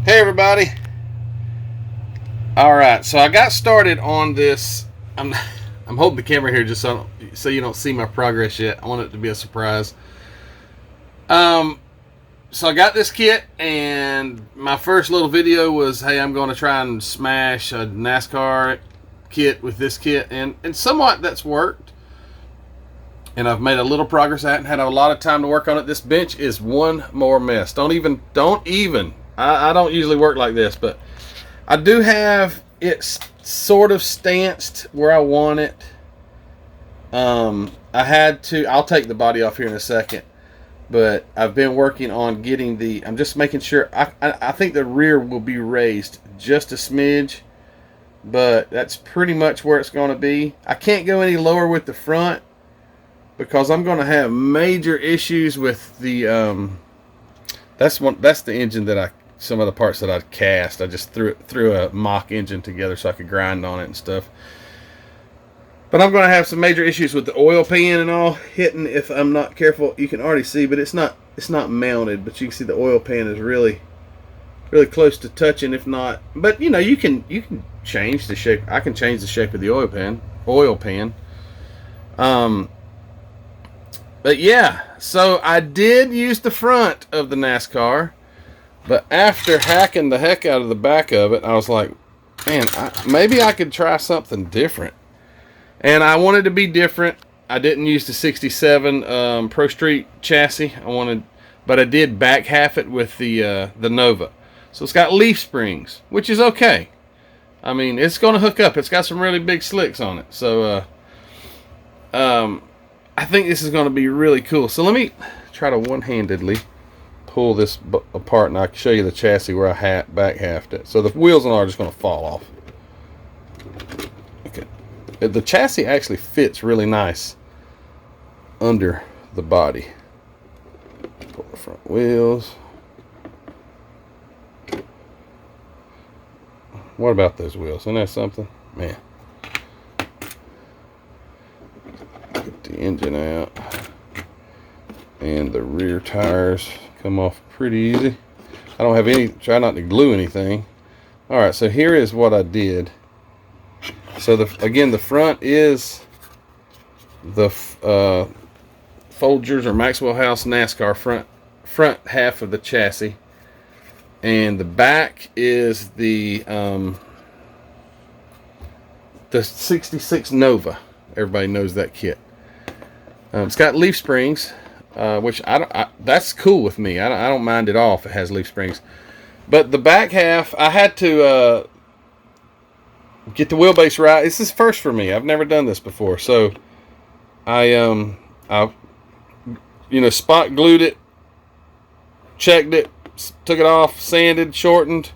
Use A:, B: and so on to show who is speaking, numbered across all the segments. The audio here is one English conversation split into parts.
A: Hey everybody. Alright, so I got started on this. I'm holding the camera here just so you don't see my progress yet. I want it to be a surprise. So I got this kit, and my first little video was, hey, I'm going to try and smash a NASCAR kit with this kit, and somewhat that's worked. And I've made a little progress. I haven't had a lot of time to work on it. This bench is one more mess. Don't even. I don't usually work like this, but I do have it sort of stanced where I want it. I had to. I'll take the body off here in a second, but I've been working on getting the. I'm just making sure. I think the rear will be raised just a smidge, but that's pretty much where it's going to be. I can't go any lower with the front because I'm going to have major issues with the. That's the engine that some of the parts that I cast. I just threw a mock engine together so I could grind on it and stuff. But I'm going to have some major issues with the oil pan and all hitting if I'm not careful. You can already see, but it's not mounted. But you can see the oil pan is really close to touching, if not. But you know, you can change the shape. I can change the shape of the oil pan. But yeah, so I did use the front of the NASCAR. But after hacking the heck out of the back of it, I was like, man, maybe I could try something different. And I wanted to be different. I didn't use the 67 Pro Street chassis. But I did back half it with the Nova. So it's got leaf springs, which is okay. I mean, it's going to hook up. It's got some really big slicks on it. So I think this is going to be really cool. So let me try to one-handedly pull this apart, and I can show you the chassis where I back halved it. So the wheels and all are just going to fall off. Okay, the chassis actually fits really nice under the body. Pull the front wheels. What about those wheels? Isn't that something? Man. Get the engine out. And the rear tires come off pretty easy. I don't have any, try not to glue anything. Alright, so here is what I did. So again, the front is the Folgers or Maxwell House NASCAR front half of the chassis. And the back is the 66 Nova. Everybody knows that kit. It's got leaf springs. Which that's cool with me. I don't mind at all if it has leaf springs. But the back half, I had to get the wheelbase right. This is first for me. I've never done this before. So I spot glued it, checked it, took it off, sanded, shortened,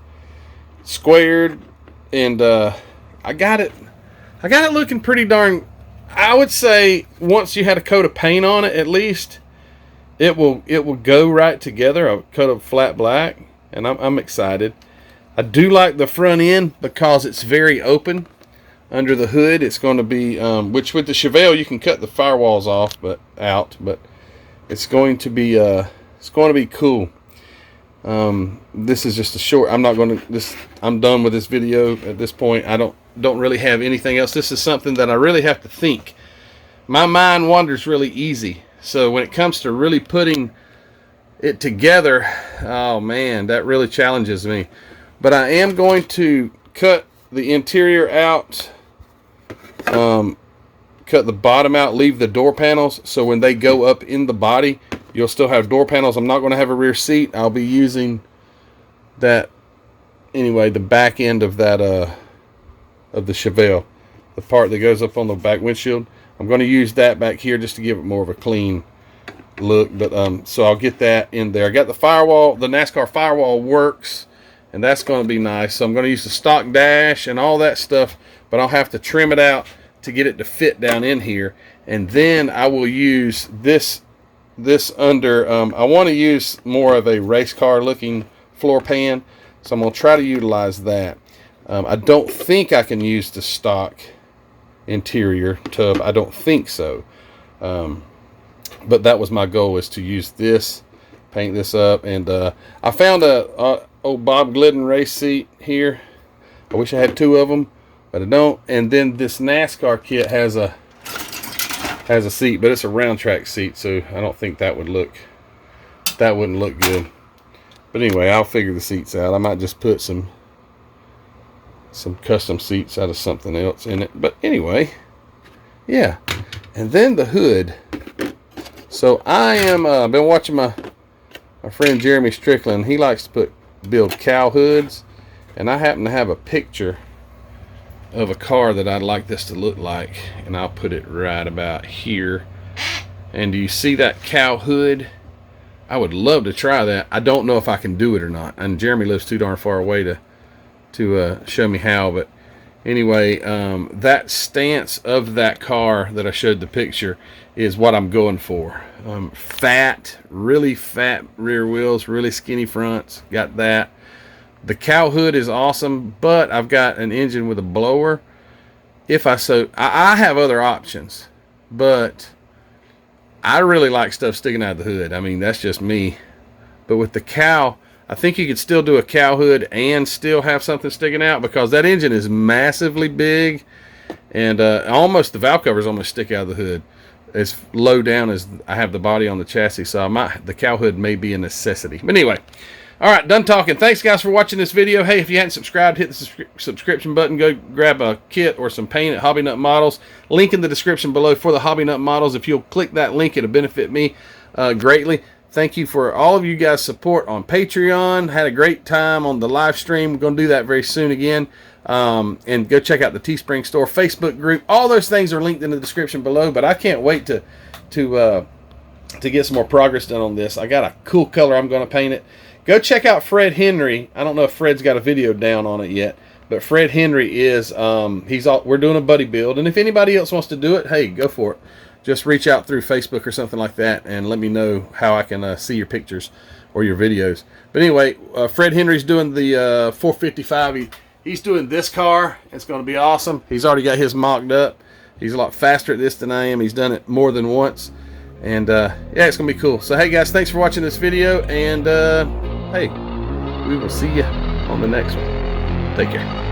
A: squared, and I got it looking pretty darn. I would say once you had a coat of paint on it, at least it will go right together. A coat of flat black, and I'm excited. I do like the front end because it's very open. Under the hood, it's going to be which with the Chevelle you can cut the firewalls off, but it's going to be cool. This is just a short. I'm done with this video at this point. I don't really have anything else. This is something that I really have to think. My mind wanders really easy. So when it comes to really putting it together, oh man, that really challenges me. But I am going to cut the interior out, cut the bottom out, leave the door panels, so when they go up in the body, you'll still have door panels. I'm not going to have a rear seat. I'll be using that anyway, the back end of that of the Chevelle, the part that goes up on the back windshield. I'm going to use that back here just to give it more of a clean look. But so I'll get that in there. I got the firewall. The NASCAR firewall works. and that's going to be nice. So I'm going to use the stock dash and all that stuff, but I'll have to trim it out to get it to fit down in here. And then I will use this under, I want to use more of a race car looking floor pan, so I'm going to try to utilize that. I don't think I can use the stock interior tub. I don't think so. But that was my goal, is to use this, paint this up. And I found a old Bob Glidden race seat here. I wish I had 2 of them, but I don't. And then this NASCAR kit has a seat, but it's a round track seat, so I don't think that wouldn't look good. But anyway, I'll figure the seats out. I might just put some custom seats out of something else in it. But anyway, yeah. And then the hood. So I am been watching my friend Jeremy Strickland. He likes to build cow hoods, and I happen to have a picture of a car that I'd like this to look like, and I'll put it right about here. And do you see that cow hood? I would love to try that. I don't know if I can do it or not, and Jeremy lives too darn far away to show me how. But anyway, that stance of that car that I showed the picture is what I'm going for. Really fat rear wheels, really skinny fronts, got that. The cow hood is awesome, but I've got an engine with a blower. I have other options, but I really like stuff sticking out of the hood. I mean, that's just me. But with the cow, I think you could still do a cow hood and still have something sticking out, because that engine is massively big, and almost the valve covers almost stick out of the hood. As low down as I have the body on the chassis, so the cow hood may be a necessity. But anyway. All right, done talking. Thanks, guys, for watching this video. Hey, if you hadn't subscribed, hit the subscription button. Go grab a kit or some paint at Hobby Nut Models. Link in the description below for the Hobby Nut Models. If you'll click that link, it'll benefit me greatly. Thank you for all of you guys' support on Patreon. Had a great time on the live stream. We're going to do that very soon again. And go check out the Teespring store, Facebook group. All those things are linked in the description below. But I can't wait to get some more progress done on this. I got a cool color. I'm going to paint it. Go check out Fred Henry. I don't know if Fred's got a video down on it yet, but Fred Henry is we're doing a buddy build, and if anybody else wants to do it, hey, go for it. Just reach out through Facebook or something like that and let me know how I can see your pictures or your videos. But anyway, Fred Henry's doing the 455. He's doing this car. It's going to be awesome. He's already got his mocked up. He's a lot faster at this than I am. He's done it more than once. And yeah, it's going to be cool. So hey guys, thanks for watching this video, and hey, we will see you on the next one. Take care.